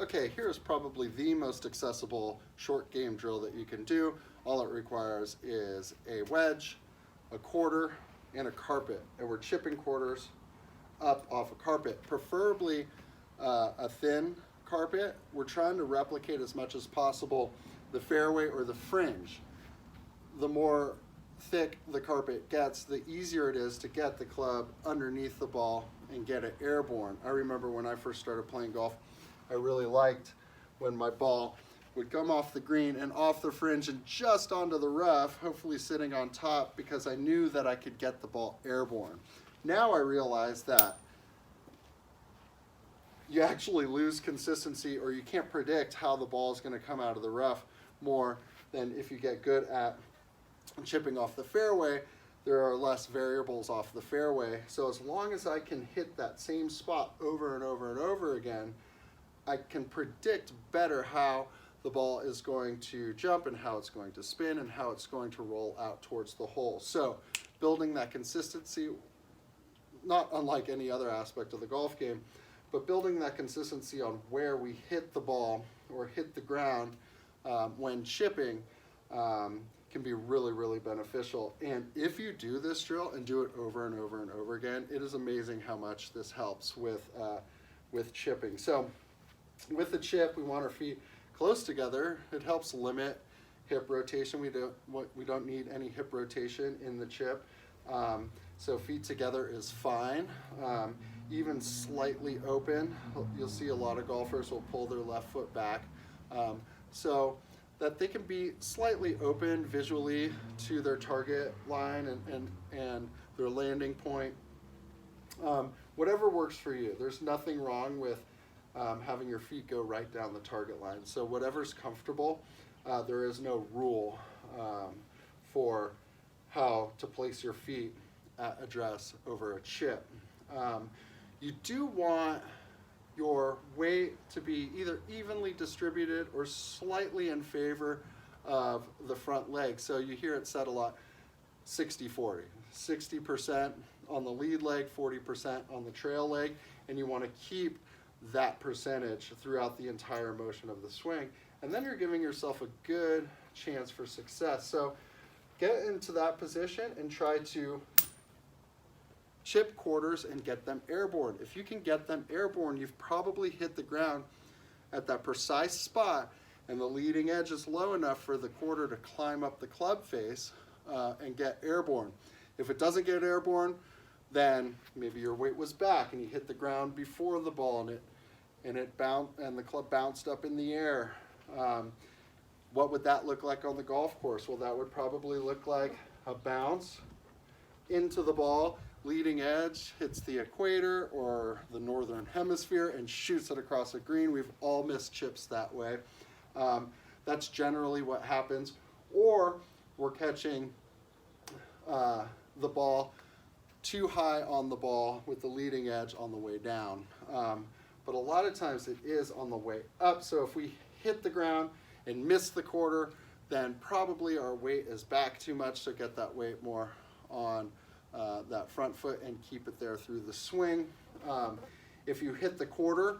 okay, here's probably the most accessible short game drill that you can do. All it requires is a wedge, a quarter, and a carpet. And we're chipping quarters up off a carpet, preferably a thin carpet. We're trying to replicate as much as possible the fairway or the fringe. The more thick the carpet gets, the easier it is to get the club underneath the ball and get it airborne. I remember when I first started playing golf, I really liked when my ball would come off the green and off the fringe and just onto the rough, hopefully sitting on top, because I knew that I could get the ball airborne. Now I realize that you actually lose consistency, or you can't predict how the ball is going to come out of the rough more than if you get good at chipping off the fairway. There are less variables off the fairway. So as long as I can hit that same spot over and over and over again, I can predict better how the ball is going to jump and how it's going to spin and how it's going to roll out towards the hole. So building that consistency, not unlike any other aspect of the golf game, but building that consistency on where we hit the ball or hit the ground when chipping can be really, really beneficial. And if you do this drill and do it over and over and over again, it is amazing how much this helps with chipping. So with the chip, we want our feet close together. It helps limit hip rotation. We don't need any hip rotation in the chip. So feet together is fine. Even slightly open, you'll see a lot of golfers will pull their left foot back. So that they can be slightly open visually to their target line and their landing point. Whatever works for you. There's nothing wrong with having your feet go right down the target line. So whatever's comfortable, there is no rule for how to place your feet at address over a chip. You do want your weight to be either evenly distributed or slightly in favor of the front leg. So you hear it said a lot, 60-40. 60% on the lead leg, 40% on the trail leg, and you want to keep that percentage throughout the entire motion of the swing. And then you're giving yourself a good chance for success. So get into that position and try to chip quarters and get them airborne. If you can get them airborne, you've probably hit the ground at that precise spot and the leading edge is low enough for the quarter to climb up the club face and get airborne. If it doesn't get airborne, then maybe your weight was back and you hit the ground before the ball and the club bounced up in the air. What would that look like on the golf course? Well, that would probably look like a bounce into the ball, leading edge hits the equator or the northern hemisphere and shoots it across the green. We've all missed chips that way. That's generally what happens. Or we're catching the ball too high on the ball with the leading edge on the way down. But a lot of times it is on the way up. So if we hit the ground and miss the quarter, then probably our weight is back too much, so get that weight more on that front foot and keep it there through the swing. If you hit the quarter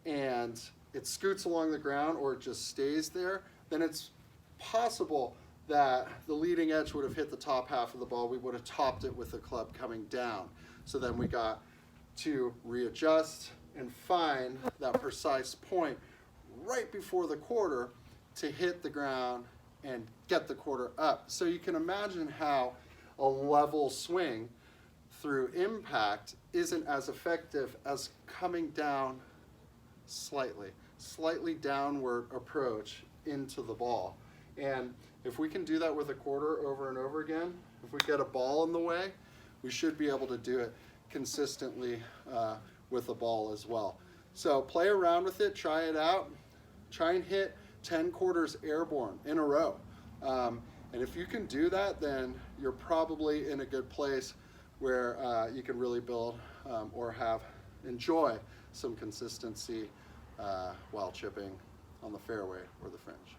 and it scoots along the ground or it just stays there, then it's possible that the leading edge would have hit the top half of the ball. We would have topped it with the club coming down. So then we got to readjust and find that precise point right before the quarter to hit the ground and get the quarter up. So you can imagine how a level swing through impact isn't as effective as coming down slightly downward approach into the ball. And if we can do that with a quarter over and over again, if we get a ball in the way, we should be able to do it consistently with a ball as well. So play around with it, try it out, try and hit 10 quarters airborne in a row. And if you can do that, then you're probably in a good place where you can really build or enjoy some consistency while chipping on the fairway or the fringe.